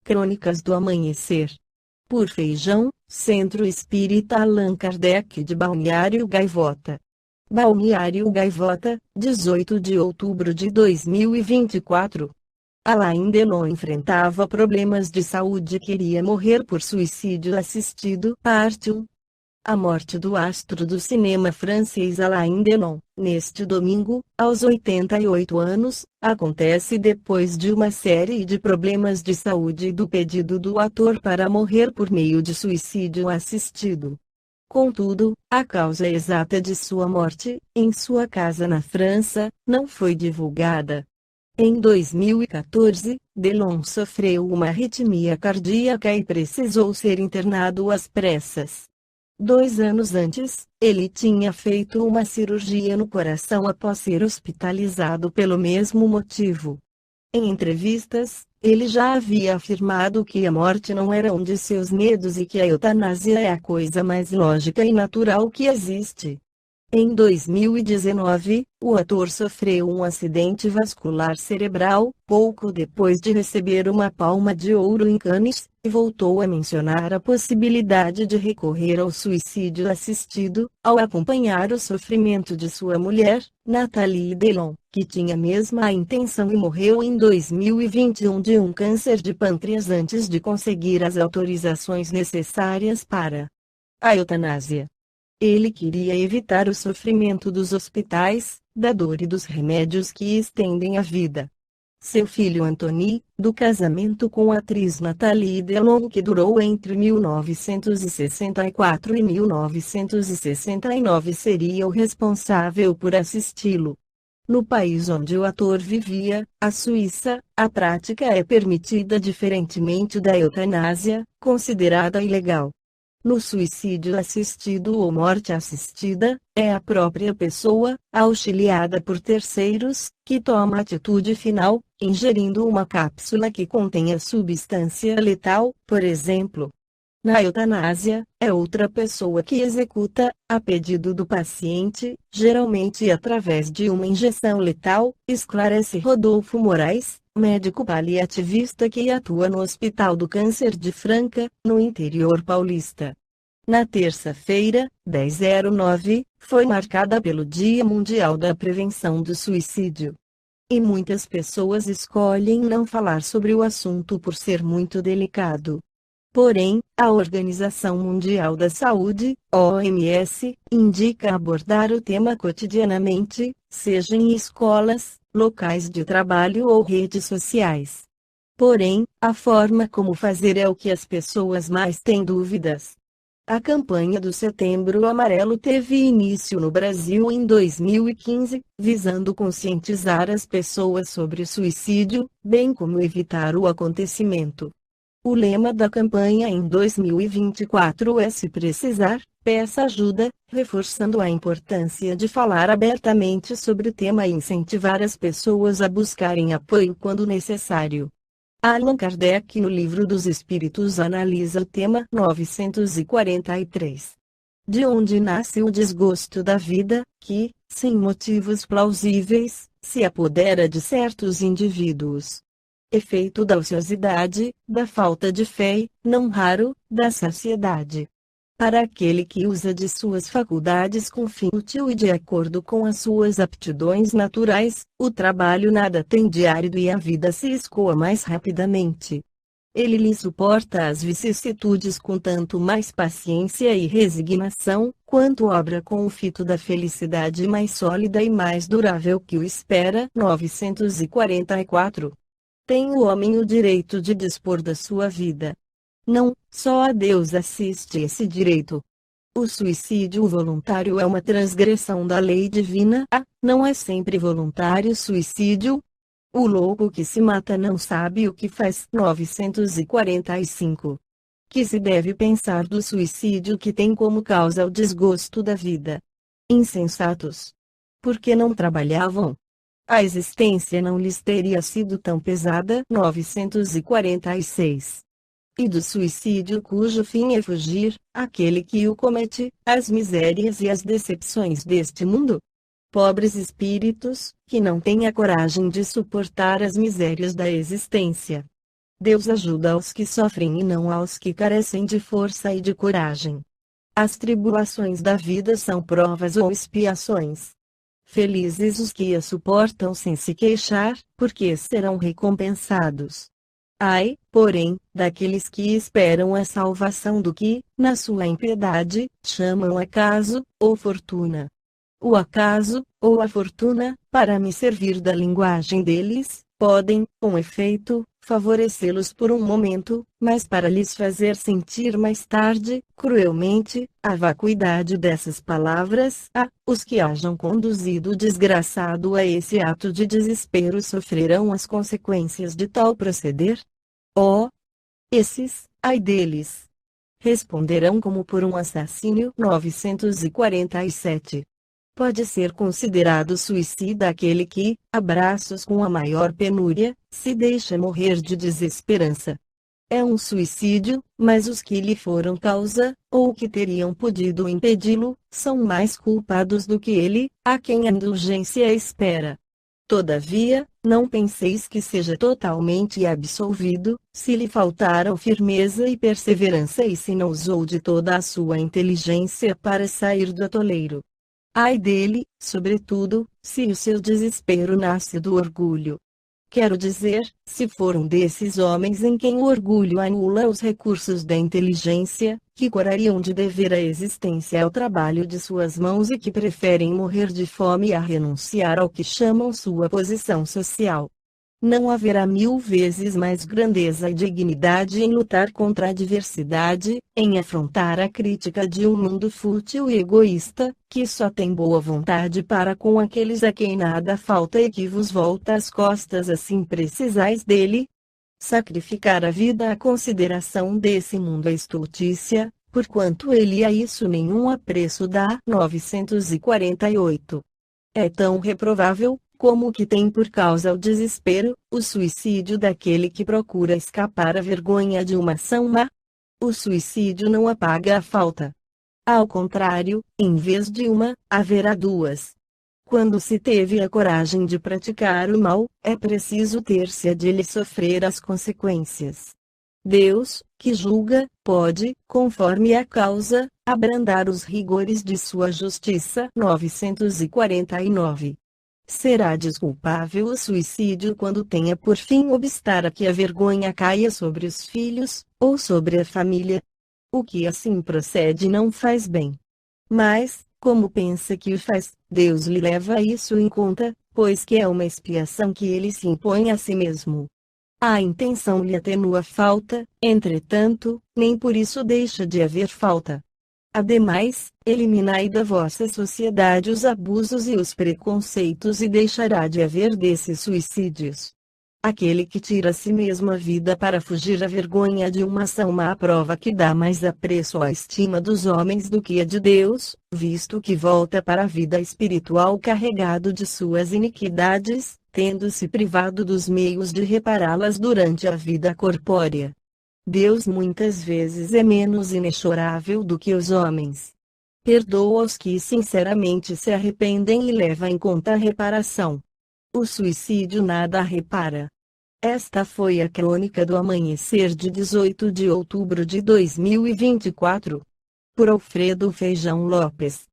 Crônicas do Amanhecer. Por Feijão, Centro Espírita Allan Kardec de Balneário Gaivota. Balneário Gaivota, 18 de outubro de 2024. Alain Delon enfrentava problemas de saúde e queria morrer por suicídio assistido. Parte 1. A morte do astro do cinema francês Alain Delon, neste domingo, aos 88 anos, acontece depois de uma série de problemas de saúde e do pedido do ator para morrer por meio de suicídio assistido. Contudo, a causa exata de sua morte, em sua casa na França, não foi divulgada. Em 2014, Delon sofreu uma arritmia cardíaca e precisou ser internado às pressas. 2 anos antes, ele tinha feito uma cirurgia no coração após ser hospitalizado pelo mesmo motivo. Em entrevistas, ele já havia afirmado que a morte não era um de seus medos e que a eutanásia é a coisa mais lógica e natural que existe. Em 2019, o ator sofreu um acidente vascular cerebral, pouco depois de receber uma Palma de Ouro em Cannes, e voltou a mencionar a possibilidade de recorrer ao suicídio assistido, ao acompanhar o sofrimento de sua mulher, Nathalie Delon, que tinha mesmo a intenção e morreu em 2021 de um câncer de pâncreas antes de conseguir as autorizações necessárias para a eutanásia. Ele queria evitar o sofrimento dos hospitais, da dor e dos remédios que estendem a vida. Seu filho Anthony, do casamento com a atriz Nathalie Delon, que durou entre 1964 e 1969, seria o responsável por assisti-lo. No país onde o ator vivia, a Suíça, a prática é permitida diferentemente da eutanásia, considerada ilegal. No suicídio assistido ou morte assistida, é a própria pessoa, auxiliada por terceiros, que toma a atitude final, ingerindo uma cápsula que contém a substância letal, por exemplo. Na eutanásia, é outra pessoa que executa, a pedido do paciente, geralmente através de uma injeção letal, esclarece Rodolfo Moraes, médico paliativista que atua no Hospital do Câncer de Franca, no interior paulista. Na terça-feira, 10/09, foi marcada pelo Dia Mundial da Prevenção do Suicídio. E muitas pessoas escolhem não falar sobre o assunto por ser muito delicado. Porém, a Organização Mundial da Saúde, OMS, indica abordar o tema cotidianamente, seja em escolas, locais de trabalho ou redes sociais. Porém, a forma como fazer é o que as pessoas mais têm dúvidas. A campanha do Setembro Amarelo teve início no Brasil em 2015, visando conscientizar as pessoas sobre o suicídio, bem como evitar o acontecimento. O lema da campanha em 2024 é "Se precisar, peça ajuda", reforçando a importância de falar abertamente sobre o tema e incentivar as pessoas a buscarem apoio quando necessário. Allan Kardec, no Livro dos Espíritos, analisa o tema 943. De onde nasce o desgosto da vida, que, sem motivos plausíveis, se apodera de certos indivíduos? Efeito da ociosidade, da falta de fé e, não raro, da saciedade. Para aquele que usa de suas faculdades com fim útil e de acordo com as suas aptidões naturais, o trabalho nada tem de árido e a vida se escoa mais rapidamente. Ele lhe suporta as vicissitudes com tanto mais paciência e resignação, quanto obra com o fito da felicidade mais sólida e mais durável que o espera. 944. Tem o homem o direito de dispor da sua vida. Não, só a Deus assiste esse direito. O suicídio voluntário é uma transgressão da lei divina. Não é sempre voluntário suicídio? O louco que se mata não sabe o que faz. 945. Que se deve pensar do suicídio que tem como causa o desgosto da vida? Insensatos. Porque não trabalhavam? A existência não lhes teria sido tão pesada. 946. E do suicídio cujo fim é fugir, aquele que o comete, as misérias e as decepções deste mundo? Pobres espíritos, que não têm a coragem de suportar as misérias da existência. Deus ajuda aos que sofrem e não aos que carecem de força e de coragem. As tribulações da vida são provas ou expiações. Felizes os que as suportam sem se queixar, porque serão recompensados. Ai, porém, daqueles que esperam a salvação do que, na sua impiedade, chamam acaso, ou fortuna. O acaso, ou a fortuna, para me servir da linguagem deles, podem, com efeito, favorecê-los por um momento, mas para lhes fazer sentir mais tarde, cruelmente, a vacuidade dessas palavras, os que hajam conduzido o desgraçado a esse ato de desespero sofrerão as consequências de tal proceder? Oh! Esses, ai deles! Responderão como por um assassínio. 947. Pode ser considerado suicida aquele que, a braços com a maior penúria, se deixa morrer de desesperança. É um suicídio, mas os que lhe foram causa, ou que teriam podido impedi-lo, são mais culpados do que ele, a quem a indulgência espera. Todavia, não penseis que seja totalmente absolvido, se lhe faltaram firmeza e perseverança e se não usou de toda a sua inteligência para sair do atoleiro. Ai dele, sobretudo, se o seu desespero nasce do orgulho. Quero dizer, se for um desses homens em quem o orgulho anula os recursos da inteligência, que corariam de dever a existência ao trabalho de suas mãos e que preferem morrer de fome a renunciar ao que chamam sua posição social. Não haverá 1000 vezes mais grandeza e dignidade em lutar contra a adversidade, em afrontar a crítica de um mundo fútil e egoísta, que só tem boa vontade para com aqueles a quem nada falta e que vos volta as costas assim precisais dele. Sacrificar a vida à consideração desse mundo é estultícia, porquanto ele a isso nenhum apreço dá. 948. É tão reprovável, como o que tem por causa o desespero, o suicídio daquele que procura escapar à vergonha de uma ação má. O suicídio não apaga a falta. Ao contrário, em vez de uma, haverá duas. Quando se teve a coragem de praticar o mal, é preciso ter-se a de lhe sofrer as consequências. Deus, que julga, pode, conforme a causa, abrandar os rigores de sua justiça. 949. Será desculpável o suicídio quando tenha por fim obstar a que a vergonha caia sobre os filhos, ou sobre a família. O que assim procede não faz bem. Mas, como pensa que o faz, Deus lhe leva isso em conta, pois que é uma expiação que ele se impõe a si mesmo. A intenção lhe atenua a falta, entretanto, nem por isso deixa de haver falta. Ademais, eliminai da vossa sociedade os abusos e os preconceitos e deixará de haver desses suicídios. Aquele que tira a si mesmo a vida para fugir à vergonha de uma ação má prova que dá mais apreço à estima dos homens do que a de Deus, visto que volta para a vida espiritual carregado de suas iniquidades, tendo-se privado dos meios de repará-las durante a vida corpórea. Deus muitas vezes é menos inexorável do que os homens. Perdoa os que sinceramente se arrependem e leva em conta a reparação. O suicídio nada repara. Esta foi a crônica do amanhecer de 18 de outubro de 2024. Por Alfredo Feijão Lopes.